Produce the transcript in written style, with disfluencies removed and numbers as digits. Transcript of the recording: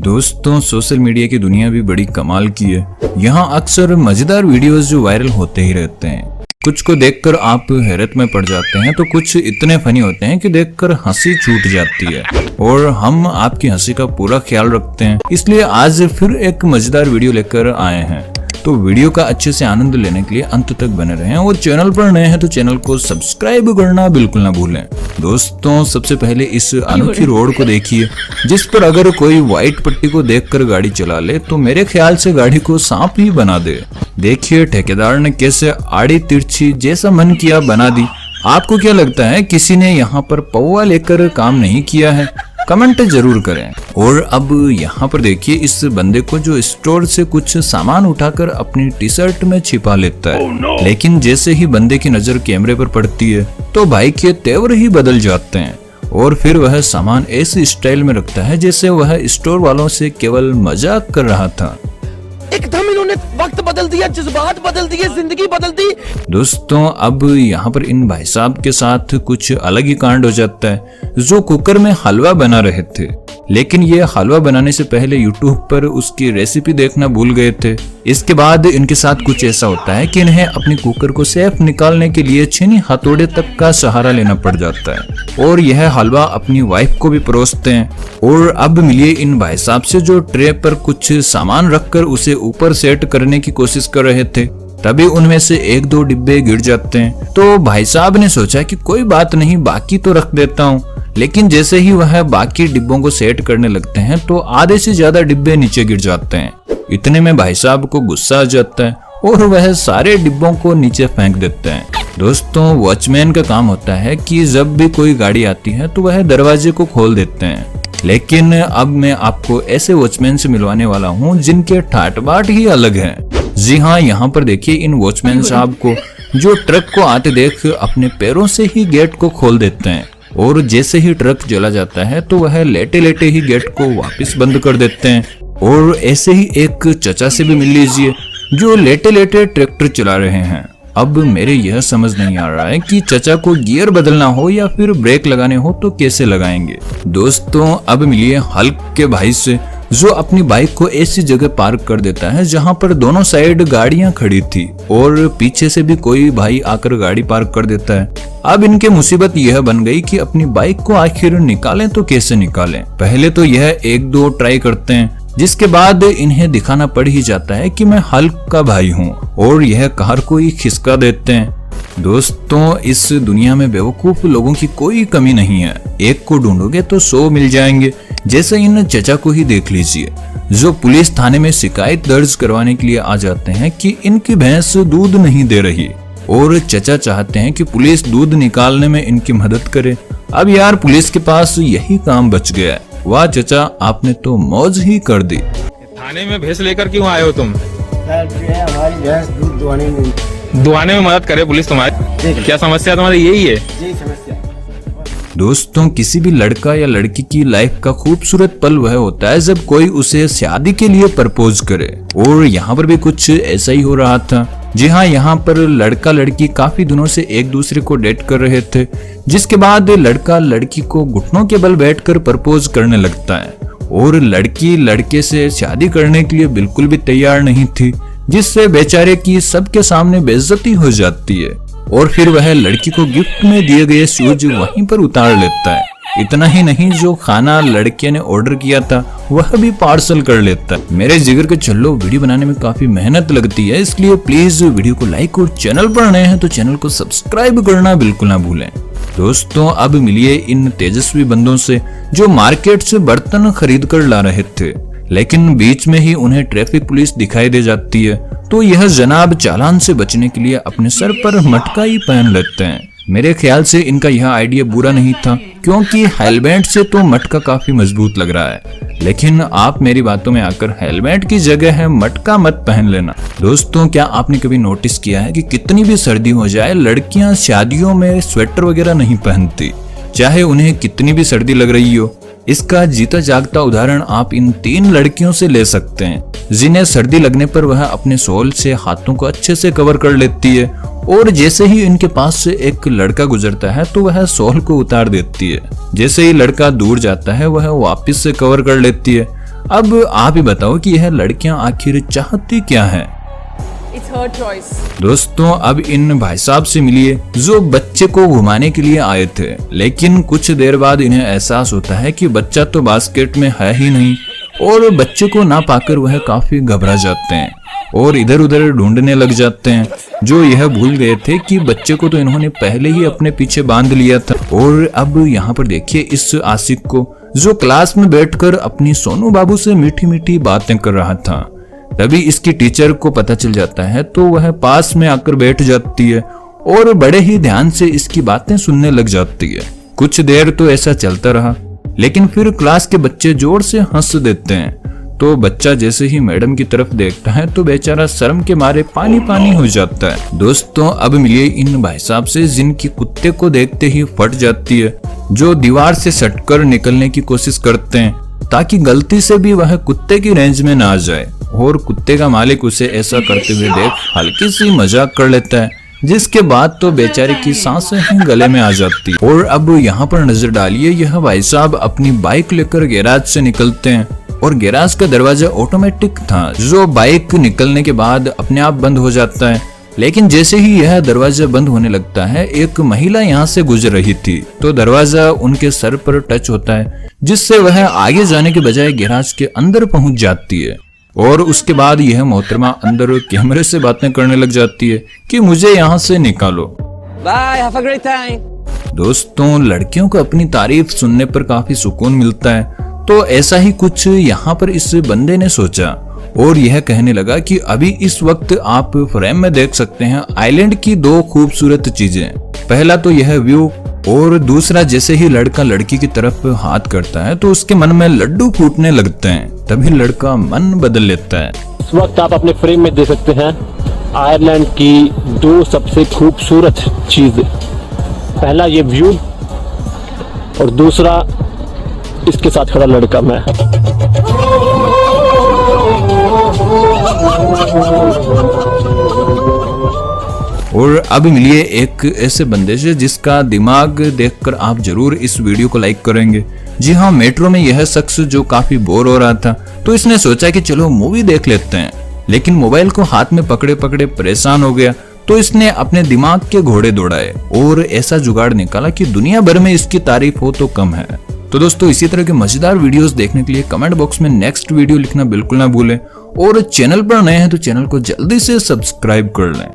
दोस्तों, social media की दुनिया भी बड़ी कमाल की है। यहाँ अक्सर मजेदार वीडियोस जो वायरल होते ही रहते हैं। कुछ को देखकर आप हैरत में पड़ जाते हैं तो कुछ इतने फनी होते हैं कि देखकर हंसी छूट जाती है और हम आपकी हंसी का पूरा ख्याल रखते हैं। इसलिए आज फिर एक मजेदार वीडियो लेकर आए हैं, तो वीडियो का अच्छे से आनंद लेने के लिए अंत तक बने रहें और चैनल पर नए हैं तो चैनल को सब्सक्राइब करना बिल्कुल ना भूलें। दोस्तों, सबसे पहले इस अनोखी रोड को देखिए, जिस पर अगर कोई व्हाइट पट्टी को देखकर गाड़ी चला ले तो मेरे ख्याल से गाड़ी को सांप ही बना दे। देखिए ठेकेदार ने कैसे आड़ी तिरछी जैसा मन किया बना दी। आपको क्या लगता है किसी ने यहाँ पर पौवा लेकर काम नहीं किया है? कमेंट जरूर करें। और अब यहाँ पर देखिए इस बंदे को जो स्टोर से कुछ सामान उठाकर अपनी टी शर्ट में छिपा लेता है। लेकिन जैसे ही बंदे की नजर कैमरे पर पड़ती है तो भाई के तेवर ही बदल जाते हैं और फिर वह सामान ऐसी स्टाइल में रखता है जैसे वह स्टोर वालों से केवल मजाक कर रहा था। एकदम इन्होंने वक्त बदल दिया, जज्बात बदल दिए, जिंदगी बदल दी। दोस्तों, अब यहाँ पर इन भाई साहब के साथ कुछ अलग ही कांड हो जाता है। जो कुकर में हलवा बना रहे थे, लेकिन ये हलवा बनाने से पहले यूट्यूब पर उसकी रेसिपी देखना भूल गए थे। इसके बाद इनके साथ कुछ ऐसा होता है कि इन्हें अपने कुकर को सेफ निकालने के लिए छीनी हथौड़े तक का सहारा लेना पड़ जाता है और यह हलवा अपनी वाइफ को भी परोसते हैं। और अब मिलिए इन भाई साहब से जो ट्रे पर कुछ सामान रखकर उसे ऊपर सेट करने की कोशिश कर रहे थे। तभी उनमें से एक दो डिब्बे गिर जाते हैं। तो भाई साहब ने सोचा कि कोई बात नहीं, बाकी तो रख देता हूँ। लेकिन जैसे ही वह बाकी डिब्बों को सेट करने लगते हैं तो आधे से ज्यादा डिब्बे नीचे गिर जाते हैं। इतने में भाई साहब को गुस्सा आ जाता है और वह सारे डिब्बों को नीचे फेंक देते हैं। दोस्तों, वॉचमैन का काम होता है कि जब भी कोई गाड़ी आती है तो वह दरवाजे को खोल देते हैं। लेकिन अब मैं आपको ऐसे वॉचमैन से मिलवाने वाला हूँ जिनके ठाट बाट ही अलग है। जी हाँ, यहाँ पर देखिए इन वॉचमैन साहब को, जो ट्रक को आते देख अपने पैरों से ही गेट को खोल देते हैं और जैसे ही ट्रक चला जाता है तो वह लेटे लेटे ही गेट को वापस बंद कर देते हैं। और ऐसे ही एक चचा से भी मिल लीजिए जो लेटे लेटे ट्रैक्टर चला रहे हैं। अब मेरे यह समझ नहीं आ रहा है कि चचा को गियर बदलना हो या फिर ब्रेक लगाने हो तो कैसे लगाएंगे। दोस्तों, अब मिलिए हल्क के भाई से, जो अपनी बाइक को ऐसी जगह पार्क कर देता है जहां पर दोनों साइड गाड़ियां खड़ी थी और पीछे से भी कोई भाई आकर गाड़ी पार्क कर देता है। अब इनके मुसीबत यह बन गई कि अपनी बाइक को आखिर निकालें तो कैसे निकालें। पहले तो यह एक दो ट्राई करते हैं, जिसके बाद इन्हें दिखाना पड़ ही जाता है कि मैं हल्क का भाई हूँ और यह कार को ही खिसका देते हैं। दोस्तों, इस दुनिया में बेवकूफ लोगों की कोई कमी नहीं है। एक को ढूंढोगे तो 100 मिल जाएंगे। जैसे इन चचा को ही देख लीजिए, जो पुलिस थाने में शिकायत दर्ज करवाने के लिए आ जाते हैं कि इनकी भैंस दूध नहीं दे रही और चचा चाहते हैं कि पुलिस दूध निकालने में इनकी मदद करे। अब यार पुलिस के पास यही काम बच गया है। वाह चचा, आपने तो मौज ही कर दी। थाने में भैंस लेकर क्यों आए हो तुम? हमारी भैंस दूध दुआने में मदद करे पुलिस तुम्हारी? क्या समस्या तुम्हारी यही है? यही समस्या। दोस्तों, किसी भी लड़का या लड़की की लाइफ का खूबसूरत पल वह होता है जब कोई उसे शादी के लिए प्रपोज करे और यहाँ पर भी कुछ ऐसा ही हो रहा था। जी हाँ, यहाँ पर लड़का लड़की काफी दिनों से एक दूसरे को डेट कर रहे थे, जिसके बाद लड़का लड़की को घुटनों के बल बैठकर प्रपोज करने लगता है और लड़की लड़के से शादी करने के लिए बिल्कुल भी तैयार नहीं थी, जिससे बेचारे की सबके सामने बेइज्जती हो जाती है और फिर वह लड़की को गिफ्ट में दिए गए शूज वहीं पर उतार लेता है। इतना ही नहीं, जो खाना लड़के ने ऑर्डर किया था वह भी पार्सल कर लेता है। मेरे जिगर के चलो, वीडियो बनाने में काफी मेहनत लगती है, इसलिए प्लीज वीडियो को लाइक और चैनल पर नए हैं तो चैनल को सब्सक्राइब करना बिल्कुल ना भूलें। दोस्तों, अब मिलिए इन तेजस्वी बंदों से जो मार्केट से बर्तन खरीद कर ला रहे थे, लेकिन बीच में ही उन्हें ट्रैफिक पुलिस दिखाई दे जाती है तो यह जनाब चालान से बचने के लिए अपने सर पर मटका ही पहन लेते हैं। मेरे ख्याल से इनका यह आइडिया बुरा नहीं था, क्योंकि हेलमेट से तो मटका काफी मजबूत लग रहा है। लेकिन आप मेरी बातों में आकर हेलमेट की जगह है मटका मत पहन लेना। दोस्तों, क्या आपने कभी नोटिस किया है कि कितनी भी सर्दी हो जाए लड़कियां शादियों में स्वेटर वगैरह नहीं पहनती, चाहे उन्हें कितनी भी सर्दी लग रही हो। इसका जीता जागता उदाहरण आप इन 3 लड़कियों से ले सकते हैं, जिन्हें सर्दी लगने पर वह अपने शॉल से हाथों को अच्छे से कवर कर लेती है और जैसे ही इनके पास से एक लड़का गुजरता है तो वह शॉल को उतार देती है। जैसे ही लड़का दूर जाता है वह वापस से कवर कर लेती है। अब आप ही बताओ कि यह लड़कियां आखिर चाहती क्या हैं? It's her choice. दोस्तों अब इन भाई साहब से मिलिए जो बच्चे को घुमाने के लिए आए थे, लेकिन कुछ देर बाद इन्हें एहसास होता है कि बच्चा तो बास्केट में है ही नहीं और बच्चे को ना पाकर वह काफी घबरा जाते हैं और इधर उधर ढूंढने लग जाते हैं। जो यह भूल गए थे कि बच्चे को तो इन्होंने पहले ही अपने पीछे बांध लिया था। और अब यहाँ पर देखिए इस आशिक को जो क्लास में बैठकर अपनी सोनू बाबू से मीठी मीठी बातें कर रहा था। तभी इसकी टीचर को पता चल जाता है तो वह पास में आकर बैठ जाती है और बड़े ही ध्यान से इसकी बातें सुनने लग जाती है। कुछ देर तो ऐसा चलता रहा, लेकिन फिर क्लास के बच्चे जोर से हंस देते हैं। तो बच्चा जैसे ही मैडम की तरफ देखता है तो बेचारा शर्म के मारे पानी पानी हो जाता है। दोस्तों अब मिलिए इन भाई साहब से जिनकी कुत्ते को देखते ही फट जाती है, जो दीवार से सटकर निकलने की कोशिश करते हैं ताकि गलती से भी वह कुत्ते की रेंज में ना आ जाए। और कुत्ते का मालिक उसे ऐसा करते हुए देख हल्की सी मजाक कर लेता है, जिसके बाद तो बेचारे की सांसें ही गले में आ जाती है। और अब यहाँ पर नजर डालिए, यह भाई साहब अपनी बाइक लेकर गैराज से निकलते हैं और गैराज का दरवाजा ऑटोमेटिक था, जो बाइक निकलने के बाद अपने आप बंद हो जाता है। लेकिन जैसे ही यह दरवाजा बंद होने लगता है, एक महिला यहाँ से गुजर रही थी तो दरवाजा उनके सर पर टच होता है, जिससे वह आगे जाने के बजाय गैराज के अंदर पहुंच जाती है। और उसके बाद यह मोहतरमा अंदर कैमरे से बातें करने लग जाती है कि मुझे यहाँ से निकालो। Bye, have a great time. दोस्तों लड़कियों को अपनी तारीफ सुनने पर काफी सुकून मिलता है, तो ऐसा ही कुछ यहाँ पर इस बंदे ने सोचा और यह कहने लगा कि अभी इस वक्त आप फ्रेम में देख सकते हैं आइलैंड की दो खूबसूरत चीजें। पहला तो यह व्यू और दूसरा जैसे ही लड़का लड़की की तरफ हाथ करता है तो उसके मन में लड्डू फूटने लगते हैं। तभी लड़का मन बदल लेता है। इस वक्त आप अपने फ्रेम में देख सकते हैं आयरलैंड की दो सबसे खूबसूरत चीजें। पहला ये व्यू और दूसरा इसके साथ खड़ा लड़का मैं। और अब मिलिए एक ऐसे बंदे से जिसका दिमाग देखकर आप जरूर इस वीडियो को लाइक करेंगे। जी हाँ, मेट्रो में यह शख्स जो काफी बोर हो रहा था तो इसने सोचा कि चलो मूवी देख लेते हैं, लेकिन मोबाइल को हाथ में पकड़े पकड़े परेशान हो गया तो इसने अपने दिमाग के घोड़े दौड़ाए और ऐसा जुगाड़ निकाला कि दुनिया भर में इसकी तारीफ हो तो कम है। तो दोस्तों इसी तरह के मजेदार वीडियोस देखने के लिए कमेंट बॉक्स में नेक्स्ट वीडियो लिखना बिल्कुल ना भूलें और चैनल पर नए हैं तो चैनल को जल्दी से सब्सक्राइब कर लें।